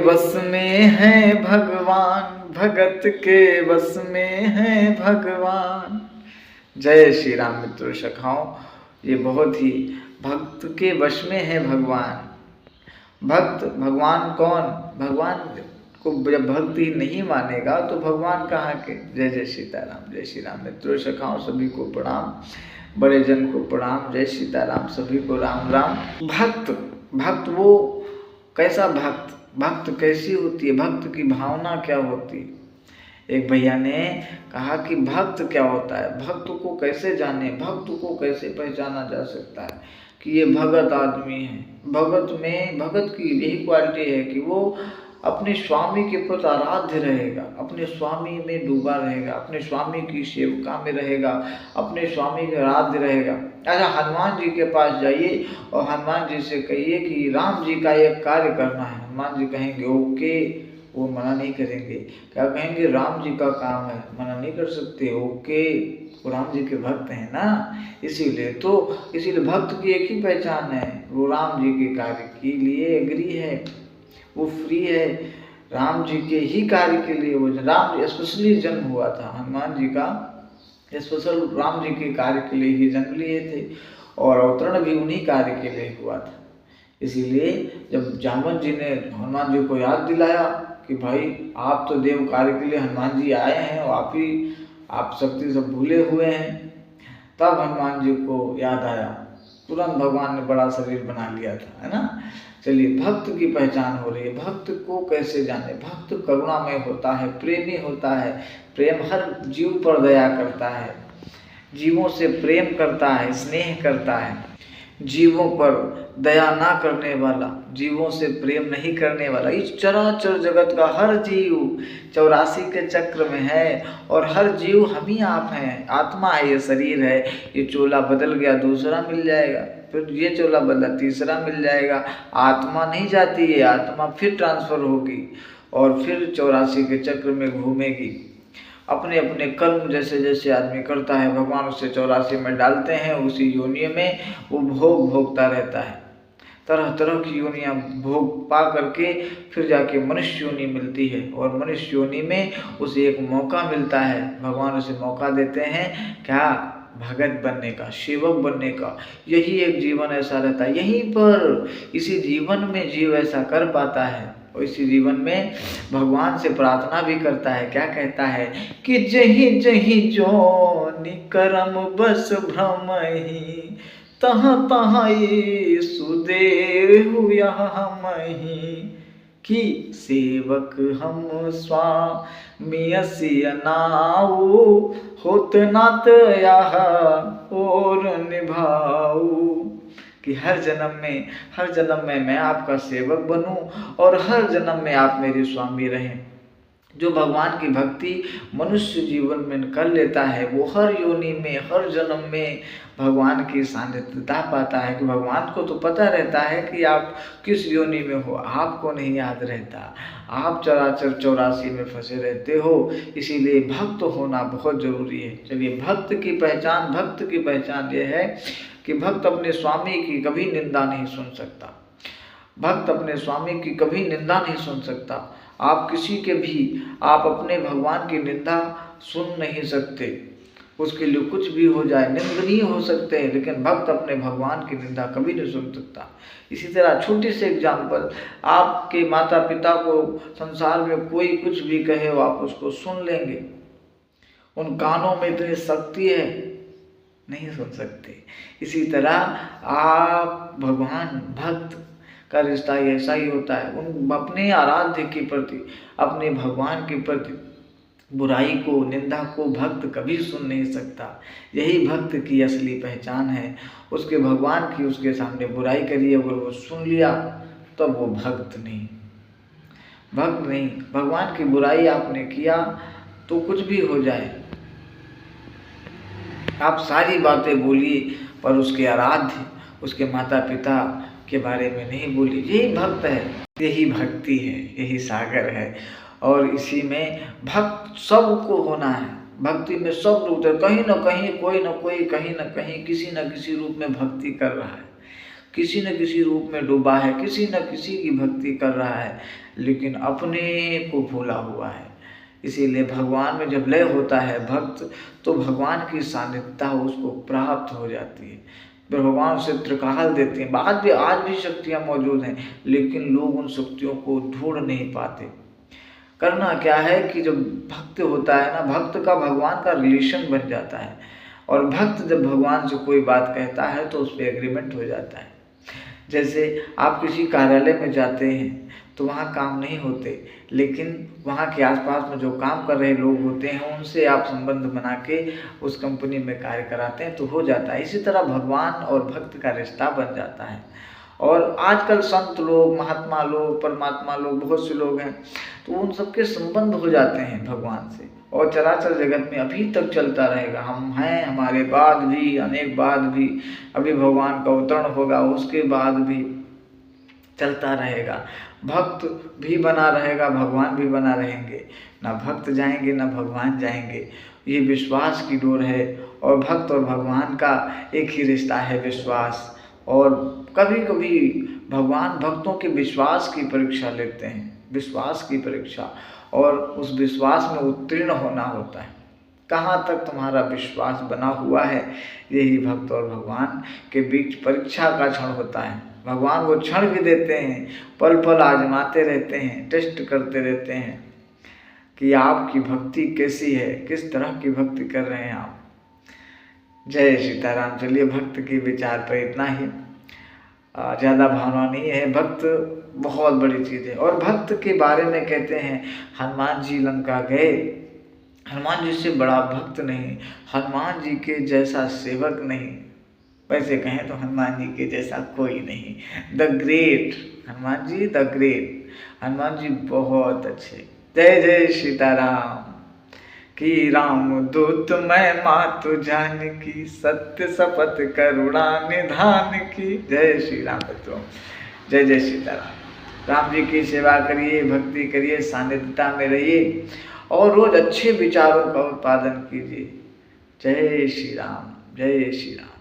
बस में है भगवान, भगत के बस में है भगवान। जय श्री राम मित्रों सखाओं, ये बहुत ही भक्त के वश में है भगवान। भक्त भगवान कौन? भगवान को जब भक्ति नहीं मानेगा तो भगवान कहाँ के। जय जय सीताराम, जय श्री राम मित्रों सखाओं, सभी को प्रणाम, बड़े जन को प्रणाम। जय सीताराम, सभी को राम राम। भक्त वो कैसा भक्त? भक्त कैसी होती है? भक्त की भावना क्या होती है? एक भैया ने कहा कि भक्त क्या होता है, भक्त को कैसे जाने, भक्त को कैसे पहचाना जा सकता है कि ये भगत आदमी है। भगत की यही क्वालिटी है कि वो अपने स्वामी के प्रति आराध्य रहेगा, अपने स्वामी में डूबा रहेगा, अपने स्वामी की सेवका में रहेगा, अपने स्वामी के आराध्य रहेगा। अच्छा, हनुमान जी के पास जाइए और हनुमान जी से कहिए कि राम जी का एक कार्य करना है। हनुमान जी कहेंगे ओके, वो मना नहीं करेंगे। क्या कहेंगे? राम जी का काम है, मना नहीं कर सकते, ओके। वो राम जी के भक्त हैं ना, इसीलिए भक्त की एक ही पहचान है, वो राम जी के कार्य के लिए एग्री है, वो फ्री है। राम जी के ही कार्य के लिए वो राम स्पेशली जन्म हुआ था, हनुमान जी का स्पेशल राम जी के कार्य के लिए ही जन्म लिए थे और अवतरण भी उन्हीं कार्य के लिए हुआ था। इसीलिए जब जामवंत जी ने हनुमान जी को याद दिलाया कि भाई आप तो देव कार्य के लिए हनुमान जी आए हैं और आप शक्ति सब भूले हुए हैं, तब हनुमान जी को याद आया, तुरंत भगवान ने बड़ा शरीर बना लिया था, है ना। चलिए, भक्त की पहचान हो रही है। भक्त को कैसे जाने? भक्त करुणामय होता है, प्रेमी होता है, प्रेम हर जीव पर दया करता है, जीवों से प्रेम करता है, स्नेह करता है। जीवों पर दया ना करने वाला, जीवों से प्रेम नहीं करने वाला, इस चराचर जगत का हर जीव 84 के चक्र में है और हर जीव हम ही आप हैं। आत्मा है, ये शरीर है, ये चोला बदल गया दूसरा मिल जाएगा, फिर ये चोला बदला तीसरा मिल जाएगा। आत्मा नहीं जाती है, आत्मा फिर ट्रांसफर होगी और फिर 84 के चक्र में घूमेगी। अपने अपने कर्म जैसे जैसे आदमी करता है, भगवान उसे 84 में डालते हैं, उसी योनि में वो भोगता रहता है। तरह तरह की योनियाँ भोग पा करके फिर जाके मनुष्य योनि मिलती है और मनुष्य योनि में उसे एक मौका मिलता है। भगवान उसे मौका देते हैं क्या? भगत बनने का, सेवक बनने का। यही एक जीवन ऐसा रहता है, यहीं पर इसी जीवन में जीव ऐसा कर पाता है और इसी जीवन में भगवान से प्रार्थना भी करता है। क्या कहता है कि जही जही जोनि करम बस भ्रमहि, तहाँ तहाँ ये सुदेव हुआ हमहि, कि सेवक हम स्वामी असिय नाऊ, होत नात यह और निभाऊ। कि हर जन्म में मैं आपका सेवक बनूं और हर जन्म में आप मेरे स्वामी रहें। जो भगवान की भक्ति मनुष्य जीवन में कर लेता है, वो हर योनि में, हर जन्म में भगवान की सानिध्यता पाता है। कि भगवान को तो पता रहता है कि आप किस योनि में हो, आपको नहीं याद रहता, आप चराचर 84 में फंसे रहते हो। इसीलिए भक्त होना बहुत जरूरी है। चलिए, भक्त की पहचान ये है कि भक्त अपने स्वामी की कभी निंदा नहीं सुन सकता। भक्त अपने स्वामी की कभी निंदा नहीं सुन सकता। आप अपने भगवान की निंदा सुन नहीं सकते, उसके लिए कुछ भी हो जाए, निंदनीय हो सकते हैं, लेकिन भक्त अपने भगवान की निंदा कभी नहीं सुन सकता। इसी तरह छोटी सी एग्जाम्पल, आपके माता पिता को संसार में कोई कुछ भी कहे हो आप उसको सुन लेंगे, उन कानों में इतनी शक्ति है, नहीं सुन सकते। इसी तरह आप भक्त का रिश्ता ऐसा ही होता है। उन अपने आराध्य के प्रति, अपने भगवान के प्रति बुराई को, निंदा को भक्त कभी सुन नहीं सकता। यही भक्त की असली पहचान है। उसके भगवान की उसके सामने बुराई करिए, अगर वो सुन लिया तो वो भक्त नहीं। भगवान की बुराई आपने किया तो कुछ भी हो जाए, आप सारी बातें बोलिए, पर उसके आराध्य, उसके माता पिता के बारे में नहीं बोली। यही भक्त है, यही भक्ति है, यही सागर है। और इसी में भक्त सबको होना है। भक्ति में सब लोग, कहीं ना कहीं कोई ना कोई, कहीं ना कहीं किसी न किसी रूप में भक्ति कर रहा है। किसी न किसी रूप में डूबा है, किसी न किसी की भक्ति कर रहा है, लेकिन अपने को भूला हुआ है। इसीलिए भगवान में जब लय होता है भक्त, तो भगवान की सानिध्यता उसको प्राप्त हो जाती है। फिर भगवान उसे त्रिकाल देते हैं। आज भी शक्तियाँ मौजूद हैं, लेकिन लोग उन शक्तियों को ढूंढ नहीं पाते। करना क्या है कि जब भक्त होता है ना, भक्त का भगवान का रिलेशन बन जाता है, और भक्त जब भगवान से कोई बात कहता है तो उस पर एग्रीमेंट हो जाता है। जैसे आप किसी कार्यालय में जाते हैं तो वहाँ काम नहीं होते, लेकिन वहाँ के आसपास में जो काम कर रहे लोग होते हैं उनसे आप संबंध बना के उस कंपनी में कार्य कराते हैं तो हो जाता है। इसी तरह भगवान और भक्त का रिश्ता बन जाता है। और आजकल संत लोग, महात्मा लोग, परमात्मा लोग, बहुत से लोग हैं, तो उन सबके संबंध हो जाते हैं भगवान से, और चराचर जगत में अभी तक चलता रहेगा। हम हैं, हमारे बाद भी, अनेक बाद भी, अभी भगवान का अवतरण होगा उसके बाद भी चलता रहेगा। भक्त भी बना रहेगा, भगवान भी बना रहेंगे। ना भक्त जाएंगे ना भगवान जाएंगे, ये विश्वास की डोर है। और भक्त और भगवान का एक ही रिश्ता है, विश्वास। और कभी कभी भगवान भक्तों के विश्वास की परीक्षा लेते हैं, विश्वास की परीक्षा, और उस विश्वास में उत्तीर्ण होना होता है। कहाँ तक तुम्हारा विश्वास बना हुआ है, यही भक्त और भगवान के बीच परीक्षा का क्षण होता है। भगवान वो क्षण भी देते हैं, पल पल आजमाते रहते हैं, टेस्ट करते रहते हैं कि आपकी भक्ति कैसी है, किस तरह की भक्ति कर रहे हैं आप। जय सीताराम। चलिए, भक्त के विचार पर इतना ही, ज़्यादा भावना नहीं है। भक्त बहुत बड़ी चीज़ है। और भक्त के बारे में कहते हैं, हनुमान जी लंका गए, हनुमान जी से बड़ा भक्त नहीं, हनुमान जी के जैसा सेवक नहीं, वैसे कहें तो हनुमान जी के जैसा कोई नहीं। The great Hanuman ji, the great Hanuman ji बहुत अच्छे। जय जय सीताराम। कि राम दूत मैं मातु जानकी, सत्य शपथ करुणा निधान की। जय श्री राम भक्तों, जय जय सीताराम। राम जी की सेवा करिए, भक्ति करिए, सानिध्यता में रहिए, और रोज अच्छे विचारों का उत्पादन कीजिए। जय श्री राम, जय श्री राम।